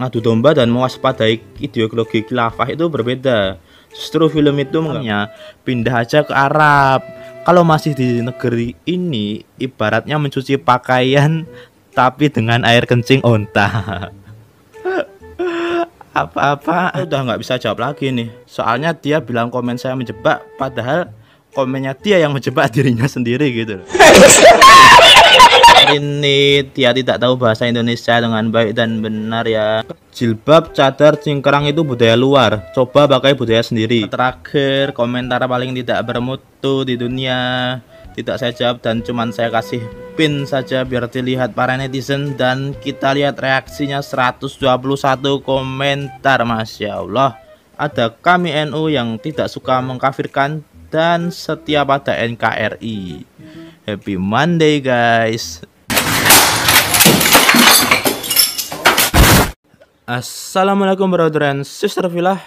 ngadu domba dan mewaspadai ideologi khilafah itu berbeda. Justru film itu menganggapnya pindah aja ke Arab. Kalau masih di negeri ini, ibaratnya mencuci pakaian tapi dengan air kencing onta. Apa-apa udah nggak bisa jawab lagi nih. Soalnya dia bilang komen saya menjebak, padahal komennya dia yang menjebak dirinya sendiri gitu. Ini dia tidak tahu bahasa Indonesia dengan baik dan benar ya. Jilbab, cadar, cingkrang itu budaya luar. Coba pakai budaya sendiri. Terakhir, komentar paling tidak bermutu di dunia. Tidak saya jawab dan cuman saya kasih pin saja biar dilihat para netizen. Dan kita lihat reaksinya 121 komentar. Masya Allah. Ada kami NU yang tidak suka mengkafirkan dan setia pada NKRI. Happy Monday guys. Assalamualaikum brother and sister Filah.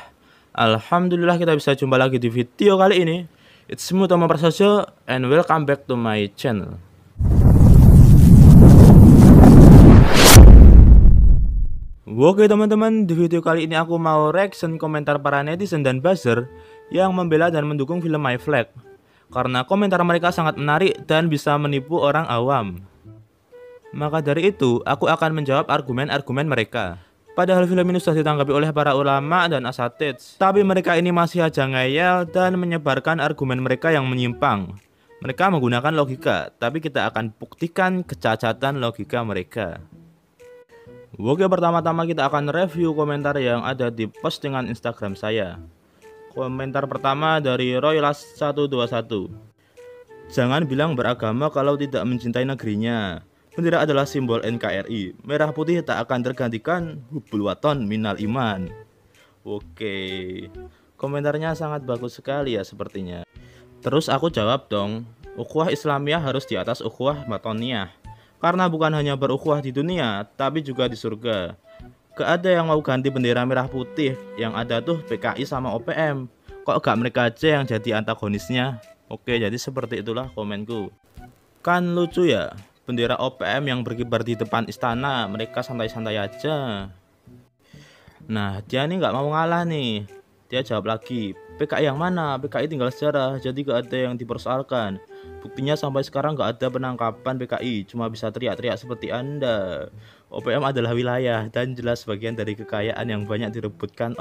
Alhamdulillah kita bisa jumpa lagi di video kali ini. It's me Toma Prasojo and welcome back to my channel. Oke teman-teman, di video kali ini aku mau reaction komentar para netizen dan buzzer yang membela dan mendukung film My Flag. Karena komentar mereka sangat menarik dan bisa menipu orang awam. Maka dari itu, aku akan menjawab argumen-argumen mereka. Padahal film ini sudah ditanggapi oleh para ulama dan asatidz, tapi mereka ini masih aja ngeyel dan menyebarkan argumen mereka yang menyimpang. Mereka menggunakan logika, tapi kita akan buktikan kecacatan logika mereka. Oke, pertama-tama kita akan review komentar yang ada di postingan Instagram saya. Komentar pertama dari Roylas121. Jangan bilang beragama kalau tidak mencintai negerinya. Bendera adalah simbol NKRI. Merah putih tak akan tergantikan. Hubbul waton minal iman. Oke, komentarnya sangat bagus sekali ya sepertinya. Terus aku jawab dong, ukhuwah Islamiyah harus di atas ukhuwah watoniyah. Karena bukan hanya berukhuwah di dunia, tapi juga di surga. Gak ada yang mau ganti bendera merah putih. Yang ada tuh PKI sama OPM. Kok gak mereka aja yang jadi antagonisnya? Oke, jadi seperti itulah komenku. Kan lucu ya, bendera OPM yang berkibar di depan istana, mereka santai-santai aja. Nah, dia nih nggak mau ngalah nih. Dia jawab lagi, PKI yang mana? PKI tinggal sejarah, jadi gak ada yang dipersoalkan. Buktinya sampai sekarang gak ada penangkapan PKI, cuma bisa teriak-teriak seperti Anda. OPM adalah wilayah dan jelas bagian dari kekayaan yang banyak direbutkan.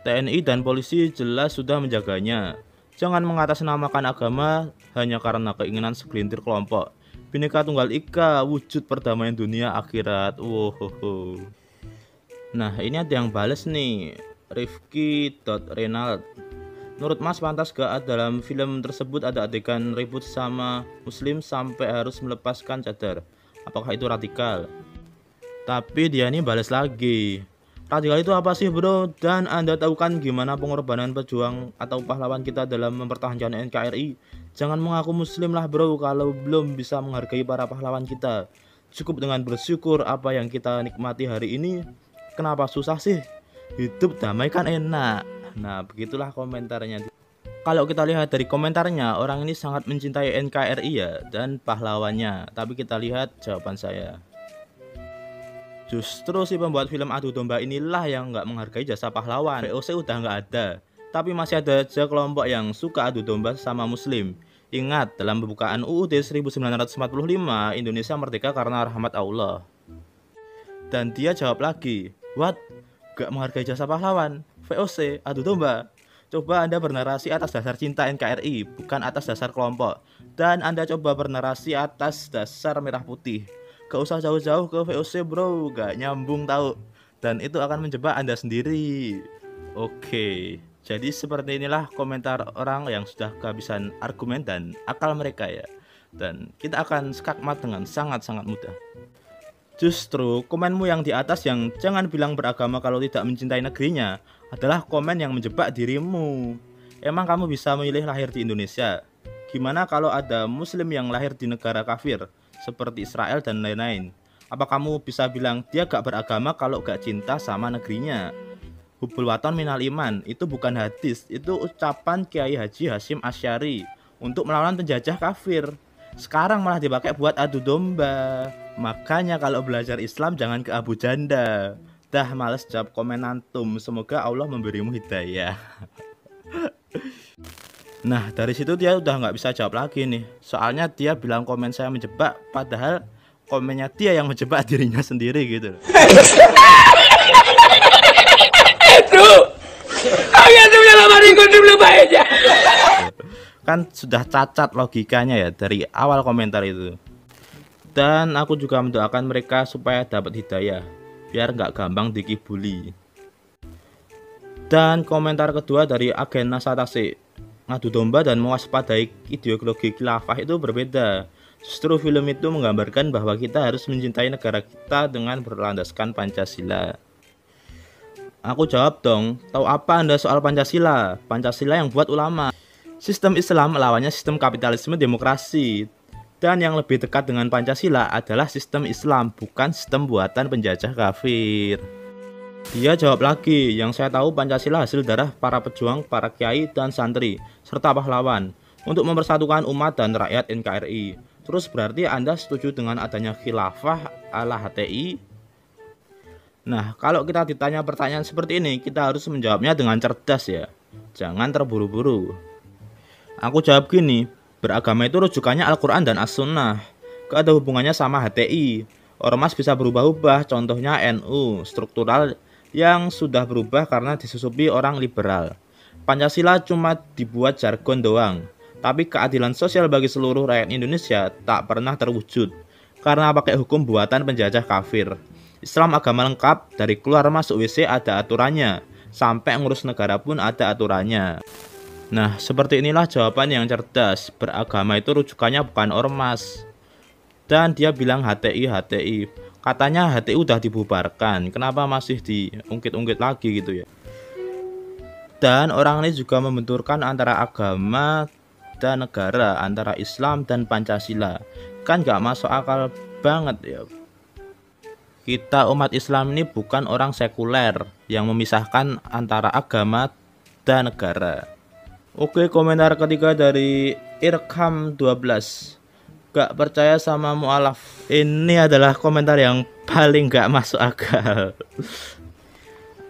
TNI dan polisi jelas sudah menjaganya. Jangan mengatasnamakan agama hanya karena keinginan segelintir kelompok. Bhinneka Tunggal Ika, wujud perdamaian dunia akhirat. Wow. Nah, ini ada yang bales nih. Rifki.Renald. Menurut Mas pantas gak dalam film tersebut ada adegan ribut sama muslim sampai harus melepaskan cadar? Apakah itu radikal? Tapi dia nih bales lagi. Radikal itu apa sih bro? Dan Anda tahu kan gimana pengorbanan pejuang atau pahlawan kita dalam mempertahankan NKRI? Jangan mengaku muslim lah bro kalau belum bisa menghargai para pahlawan kita. Cukup dengan bersyukur apa yang kita nikmati hari ini. Kenapa susah sih? Hidup damai kan enak. Nah, begitulah komentarnya. Kalau kita lihat dari komentarnya, orang ini sangat mencintai NKRI ya dan pahlawannya. Tapi kita lihat jawaban saya. Justru si pembuat film adu domba inilah yang nggak menghargai jasa pahlawan. VOC udah nggak ada, tapi masih ada aja kelompok yang suka adu domba sama muslim. Ingat, dalam pembukaan UUD 1945, Indonesia merdeka karena rahmat Allah. Dan dia jawab lagi, what? Gak menghargai jasa pahlawan? VOC, adu domba? Coba Anda bernarasi atas dasar cinta NKRI, bukan atas dasar kelompok. Dan Anda coba bernarasi atas dasar merah putih. Gak usah jauh-jauh ke VOC bro, gak nyambung tahu. Dan itu akan menjebak Anda sendiri. Oke, jadi seperti inilah komentar orang yang sudah kehabisan argumen dan akal mereka ya. Dan kita akan skakmat dengan sangat-sangat mudah. Justru komenmu yang di atas yang jangan bilang beragama kalau tidak mencintai negerinya adalah komen yang menjebak dirimu. Emang kamu bisa memilih lahir di Indonesia? Gimana kalau ada muslim yang lahir di negara kafir seperti Israel dan lain-lain? Apa kamu bisa bilang dia gak beragama kalau gak cinta sama negerinya? Hubbul waton minal iman itu bukan hadis, itu ucapan Kiai Haji Hasyim Asy'ari untuk melawan penjajah kafir. Sekarang malah dipakai buat adu domba. Makanya kalau belajar Islam jangan ke Abu Janda. Dah males jawab komen antum, semoga Allah memberimu hidayah. Nah dari situ dia udah nggak bisa jawab lagi nih, soalnya dia bilang komen saya menjebak, padahal komennya dia yang menjebak dirinya sendiri gitu. Kan sudah cacat logikanya ya dari awal komentar itu. Dan aku juga mendoakan mereka supaya dapat hidayah, biar nggak gampang dikibuli. Dan komentar kedua dari agen Nasatase, ngadu domba dan mewaspadai ideologi khilafah itu berbeda. Justru film itu menggambarkan bahwa kita harus mencintai negara kita dengan berlandaskan Pancasila. Aku jawab dong, tahu apa Anda soal Pancasila? Pancasila yang buat ulama. Sistem Islam melawannya sistem kapitalisme demokrasi. Dan yang lebih dekat dengan Pancasila adalah sistem Islam, bukan sistem buatan penjajah kafir. Dia jawab lagi, yang saya tahu Pancasila hasil darah para pejuang, para kiai dan santri, serta pahlawan, untuk mempersatukan umat dan rakyat NKRI. Terus berarti Anda setuju dengan adanya khilafah ala HTI? Nah, kalau kita ditanya pertanyaan seperti ini, kita harus menjawabnya dengan cerdas ya. Jangan terburu-buru. Aku jawab gini, beragama itu rujukannya Al-Quran dan As-Sunnah. Gak ada hubungannya sama HTI. Ormas bisa berubah-ubah, contohnya NU, struktural yang sudah berubah karena disusupi orang liberal. Pancasila cuma dibuat jargon doang, tapi keadilan sosial bagi seluruh rakyat Indonesia tak pernah terwujud karena pakai hukum buatan penjajah kafir. Islam agama lengkap, dari keluar masuk WC ada aturannya, sampai ngurus negara pun ada aturannya. Nah, seperti inilah jawaban yang cerdas. Beragama itu rujukannya bukan ormas. Dan dia bilang HTI. Katanya HTI udah dibubarkan, kenapa masih diungkit-ungkit lagi gitu ya. Dan orang ini juga membenturkan antara agama dan negara, antara Islam dan Pancasila. Kan gak masuk akal banget ya. Kita umat Islam ini bukan orang sekuler yang memisahkan antara agama dan negara. Oke, komentar ketiga dari Irkham 12. Gak percaya sama mu'alaf. Ini adalah komentar yang paling gak masuk akal.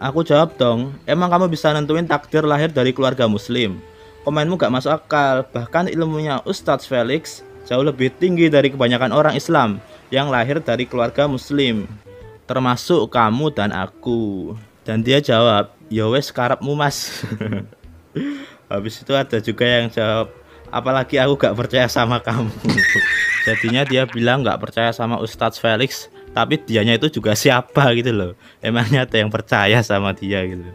Aku jawab dong, emang kamu bisa nentuin takdir lahir dari keluarga muslim? Komenmu gak masuk akal. Bahkan ilmunya Ustadz Felix jauh lebih tinggi dari kebanyakan orang Islam yang lahir dari keluarga muslim, termasuk kamu dan aku. Dan dia jawab, ya wes karepmu mas. Habis itu ada juga yang jawab, apalagi aku gak percaya sama kamu. Jadinya dia bilang gak percaya sama Ustadz Felix, tapi dianya itu juga siapa gitu loh. Emangnya ada yang percaya sama dia gitu.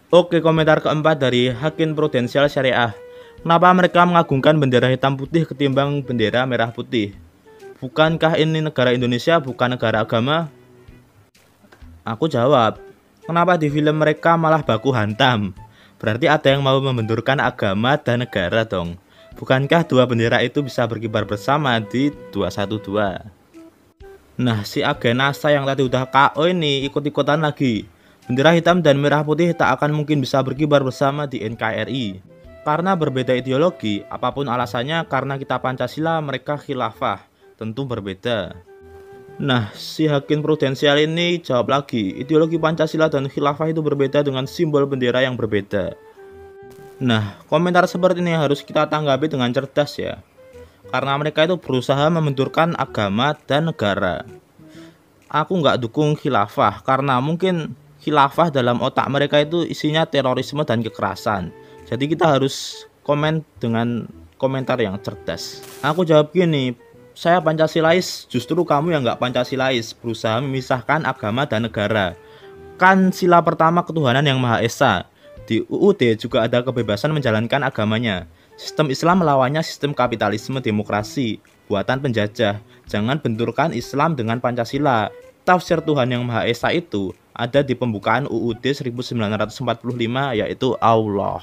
Oke, komentar keempat dari Hakim Prudensial Syariah. Kenapa mereka mengagungkan bendera hitam putih ketimbang bendera merah putih? Bukankah ini negara Indonesia, bukan negara agama? Aku jawab, kenapa di film mereka malah baku hantam? Berarti ada yang mau membenturkan agama dan negara dong. Bukankah dua bendera itu bisa berkibar bersama di 212? Nah, si agen NASA yang tadi udah KO ini ikut-ikutan lagi. Bendera hitam dan merah putih tak akan mungkin bisa berkibar bersama di NKRI. Karena berbeda ideologi, apapun alasannya, karena kita Pancasila, mereka khilafah. Tentu berbeda. Nah, si Hakim Prudensial ini jawab lagi, ideologi Pancasila dan khilafah itu berbeda dengan simbol bendera yang berbeda. Nah, komentar seperti ini harus kita tanggapi dengan cerdas ya. Karena mereka itu berusaha membenturkan agama dan negara. Aku nggak dukung khilafah, karena mungkin khilafah dalam otak mereka itu isinya terorisme dan kekerasan. Jadi kita harus komen dengan komentar yang cerdas. Aku jawab gini, saya Pancasilais, justru kamu yang nggak Pancasilais, berusaha memisahkan agama dan negara. Kan sila pertama ketuhanan yang Maha Esa. Di UUD juga ada kebebasan menjalankan agamanya. Sistem Islam melawannya sistem kapitalisme demokrasi, buatan penjajah. Jangan benturkan Islam dengan Pancasila. Tafsir Tuhan yang Maha Esa itu ada di pembukaan UUD 1945, yaitu Allah.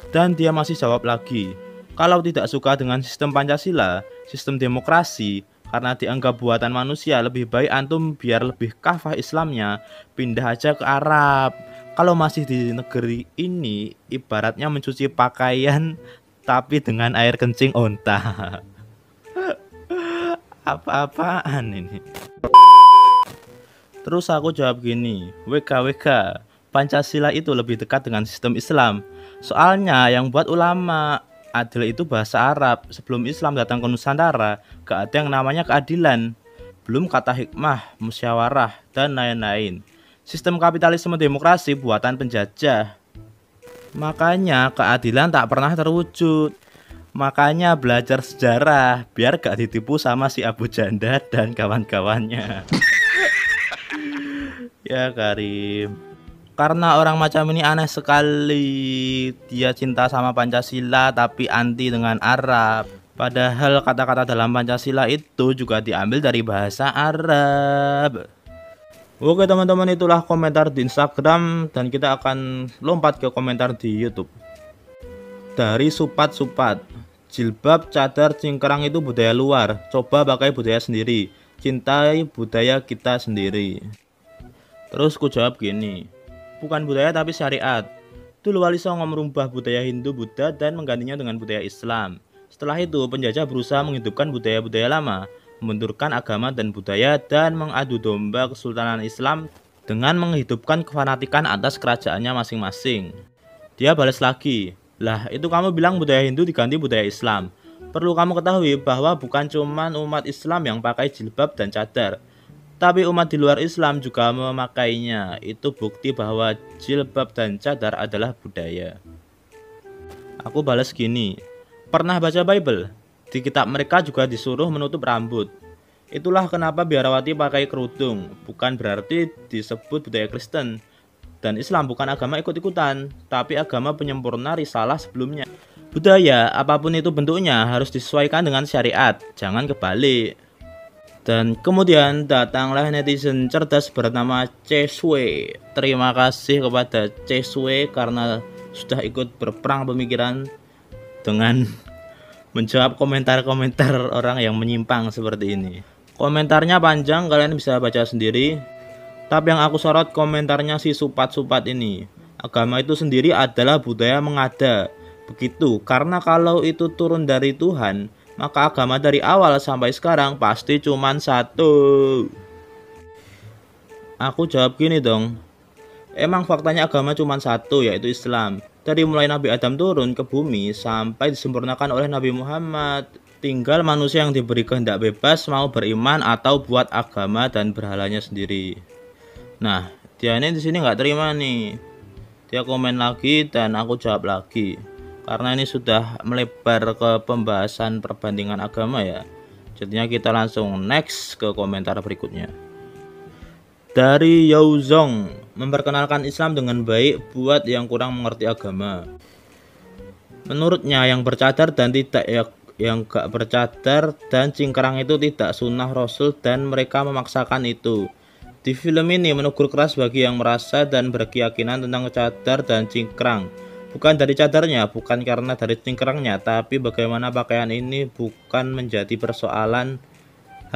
Dan dia masih jawab lagi, kalau tidak suka dengan sistem Pancasila, sistem demokrasi, karena dianggap buatan manusia, lebih baik antum biar lebih kafah Islamnya, pindah aja ke Arab. Kalau masih di negeri ini, ibaratnya mencuci pakaian tapi dengan air kencing onta. Apa-apaan ini? Terus aku jawab gini, WKWK, Pancasila itu lebih dekat dengan sistem Islam. Soalnya yang buat ulama, adil itu bahasa Arab. Sebelum Islam datang ke Nusantara, gak ada yang namanya keadilan. Belum kata hikmah, musyawarah, dan lain-lain. Sistem kapitalisme demokrasi buatan penjajah. Makanya keadilan tak pernah terwujud. Makanya belajar sejarah, biar gak ditipu sama si Abu Janda dan kawan-kawannya. Ya Karim, karena orang macam ini aneh sekali. Dia cinta sama Pancasila tapi anti dengan Arab. Padahal kata-kata dalam Pancasila itu juga diambil dari bahasa Arab. Oke teman-teman, itulah komentar di Instagram, dan kita akan lompat ke komentar di YouTube. Dari Supat-Supat, jilbab, cadar, cingkrang itu budaya luar. Coba pakai budaya sendiri. Cintai budaya kita sendiri. Terus ku jawab gini, bukan budaya tapi syariat. Dulu Wali Songo merubah budaya Hindu Buddha dan menggantinya dengan budaya Islam. Setelah itu penjajah berusaha menghidupkan budaya-budaya lama, membenturkan agama dan budaya, dan mengadu domba Kesultanan Islam dengan menghidupkan kefanatikan atas kerajaannya masing-masing. Dia balas lagi, lah itu kamu bilang budaya Hindu diganti budaya Islam. Perlu kamu ketahui bahwa bukan cuma umat Islam yang pakai jilbab dan cadar, tapi umat di luar Islam juga memakainya. Itu bukti bahwa jilbab dan cadar adalah budaya. Aku balas gini, pernah baca Bible? Di kitab mereka juga disuruh menutup rambut. Itulah kenapa biarawati pakai kerudung. Bukan berarti disebut budaya Kristen. Dan Islam bukan agama ikut-ikutan, tapi agama penyempurna risalah sebelumnya. Budaya, apapun itu bentuknya, harus disesuaikan dengan syariat, jangan kebalik. Dan kemudian datanglah netizen cerdas bernama Ceswe. Terima kasih kepada Ceswe karena sudah ikut berperang pemikiran dengan menjawab komentar-komentar orang yang menyimpang seperti ini. Komentarnya panjang, kalian bisa baca sendiri. Tapi yang aku sorot komentarnya si Supat-Supat ini. Agama itu sendiri adalah budaya mengada. Begitu, karena kalau itu turun dari Tuhan, maka agama dari awal sampai sekarang pasti cuman satu. Aku jawab gini dong, emang faktanya agama cuman satu, yaitu Islam. Dari mulai Nabi Adam turun ke bumi sampai disempurnakan oleh Nabi Muhammad, tinggal manusia yang diberi kehendak bebas mau beriman atau buat agama dan berhalanya sendiri. Nah, dia ini di sini nggak terima nih. Dia komen lagi dan aku jawab lagi. Karena ini sudah melebar ke pembahasan perbandingan agama ya. Jadinya kita langsung next ke komentar berikutnya. Dari Yaozong, memperkenalkan Islam dengan baik buat yang kurang mengerti agama. Menurutnya yang bercadar dan tidak yang gak bercadar dan cingkrang itu tidak sunnah Rasul dan mereka memaksakan itu. Di film ini menegur keras bagi yang merasa dan berkeyakinan tentang cadar dan cingkrang. Bukan dari cadarnya, bukan karena dari cingkrangnya, tapi bagaimana pakaian ini bukan menjadi persoalan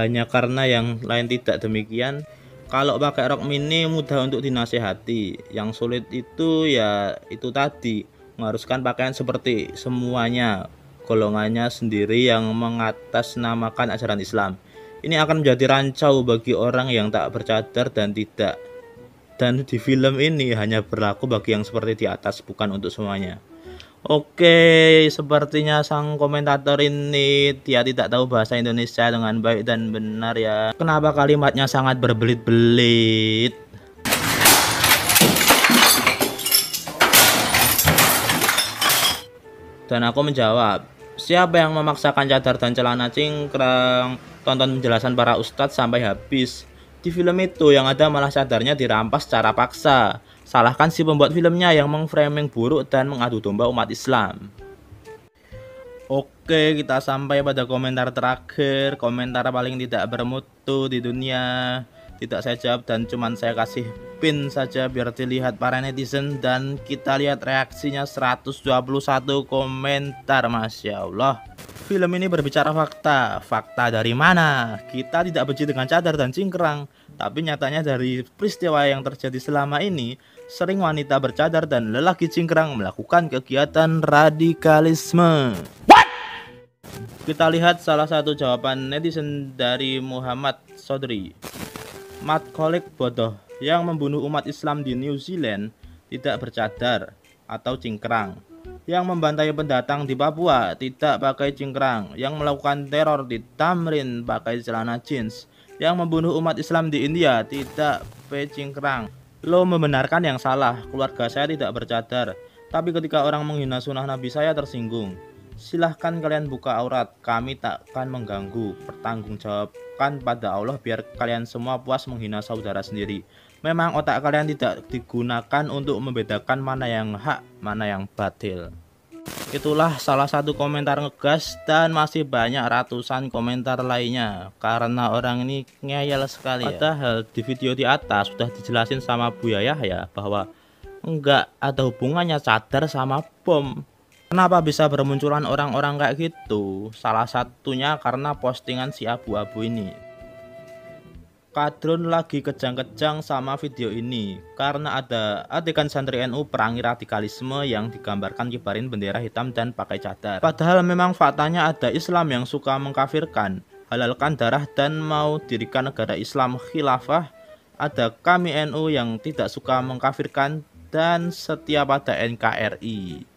hanya karena yang lain tidak demikian. Kalau pakai rok mini mudah untuk dinasehati, yang sulit itu ya itu tadi, mengharuskan pakaian seperti semuanya golongannya sendiri yang mengatasnamakan ajaran Islam. Ini akan menjadi rancau bagi orang yang tak bercadar dan tidak. Dan di film ini hanya berlaku bagi yang seperti di atas, bukan untuk semuanya. Oke, sepertinya sang komentator ini dia tidak tahu bahasa Indonesia dengan baik dan benar ya. Kenapa kalimatnya sangat berbelit-belit? Dan aku menjawab, siapa yang memaksakan cadar dan celana cingkrang? Tonton penjelasan para ustadz sampai habis. Di film itu yang ada malah cadarnya dirampas secara paksa. Salahkan si pembuat filmnya yang mengframing buruk dan mengadu domba umat Islam. Oke, kita sampai pada komentar terakhir. Komentar paling tidak bermutu di dunia. Tidak saya jawab dan cuman saya kasih pin saja biar dilihat para netizen. Dan kita lihat reaksinya 121 komentar. Masya Allah. Film ini berbicara fakta. Fakta dari mana? Kita tidak benci dengan cadar dan cingkrang, tapi nyatanya dari peristiwa yang terjadi selama ini, sering wanita bercadar dan lelaki cingkrang melakukan kegiatan radikalisme. What? Kita lihat salah satu jawaban netizen dari Muhammad Sodri. Matt Kolik bodoh yang membunuh umat Islam di New Zealand tidak bercadar atau cingkrang, yang membantai pendatang di Papua tidak pakai cingkrang, yang melakukan teror di Tamrin pakai celana jeans, yang membunuh umat Islam di India tidak pakai cingkrang. Lo membenarkan yang salah, keluarga saya tidak bercadar, tapi ketika orang menghina sunnah Nabi saya tersinggung. Silahkan kalian buka aurat, kami tak akan mengganggu. Pertanggungjawabkan pada Allah biar kalian semua puas menghina saudara sendiri. Memang otak kalian tidak digunakan untuk membedakan mana yang hak, mana yang batil. Itulah salah satu komentar ngegas, dan masih banyak ratusan komentar lainnya karena orang ini ngeyel sekali ya. Padahal di video di atas sudah dijelasin sama Buya Yahya bahwa enggak ada hubungannya cadar sama bom. Kenapa bisa bermunculan orang-orang kayak gitu? Salah satunya karena postingan si abu-abu ini. Kadrun lagi kejang-kejang sama video ini karena ada adegan santri NU perangi radikalisme yang digambarkan kibarin bendera hitam dan pakai cadar. Padahal memang faktanya ada Islam yang suka mengkafirkan, halalkan darah dan mau dirikan negara Islam khilafah. Ada kami NU yang tidak suka mengkafirkan dan setia pada NKRI.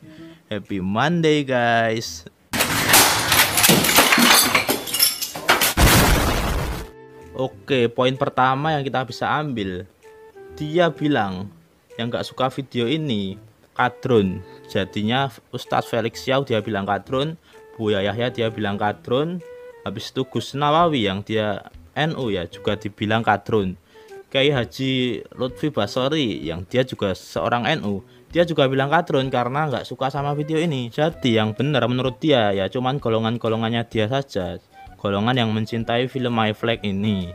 Happy Monday guys. Oke, poin pertama yang kita bisa ambil, dia bilang yang gak suka video ini kadrun. Jadinya Ustadz Felix Xiao dia bilang kadrun, Buya Yahya dia bilang kadrun, habis itu Gus Nawawi yang dia NU ya juga dibilang kadrun. Kiai Haji Lutfi Basori yang dia juga seorang NU, dia juga bilang kadrun karena nggak suka sama video ini. Jadi yang benar menurut dia ya cuman golongan-golongannya dia saja, golongan yang mencintai film My Flag ini.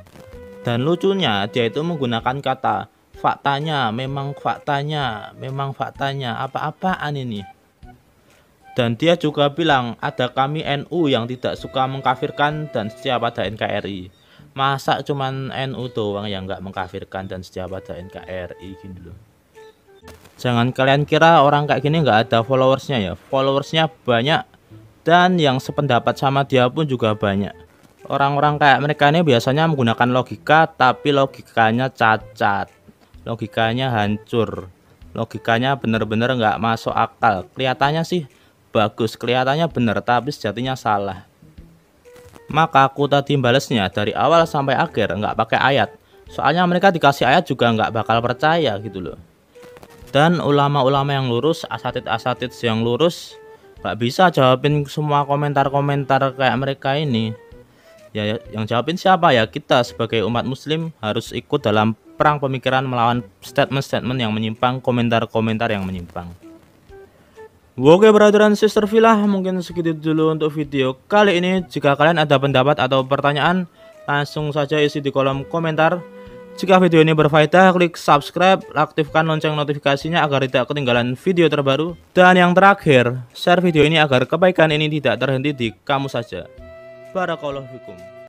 Dan lucunya dia itu menggunakan kata faktanya, memang faktanya, apa-apaan ini. Dan dia juga bilang ada kami NU yang tidak suka mengkafirkan dan setia pada NKRI. Masa cuman NU doang yang nggak mengkafirkan dan setia pada NKRI gitu loh. Jangan kalian kira orang kayak gini nggak ada followersnya ya. Followersnya banyak dan yang sependapat sama dia pun juga banyak. Orang-orang kayak mereka ini biasanya menggunakan logika, tapi logikanya cacat, logikanya hancur, logikanya bener-bener nggak masuk akal. Kelihatannya sih bagus, kelihatannya bener, tapi sejatinya salah. Maka aku tadi balesnya dari awal sampai akhir nggak pakai ayat, soalnya mereka dikasih ayat juga nggak bakal percaya gitu loh. Dan ulama-ulama yang lurus, asatid-asatid yang lurus nggak bisa jawabin semua komentar-komentar kayak mereka ini. Ya yang jawabin siapa ya? Kita sebagai umat muslim harus ikut dalam perang pemikiran melawan statement-statement yang menyimpang, komentar-komentar yang menyimpang. Oke brother dan sister Villa, mungkin segitu dulu untuk video kali ini. Jika kalian ada pendapat atau pertanyaan, langsung saja isi di kolom komentar. Jika video ini berfaedah, klik subscribe, aktifkan lonceng notifikasinya agar tidak ketinggalan video terbaru. Dan yang terakhir, share video ini agar kebaikan ini tidak terhenti di kamu saja. Barakallahu fikum.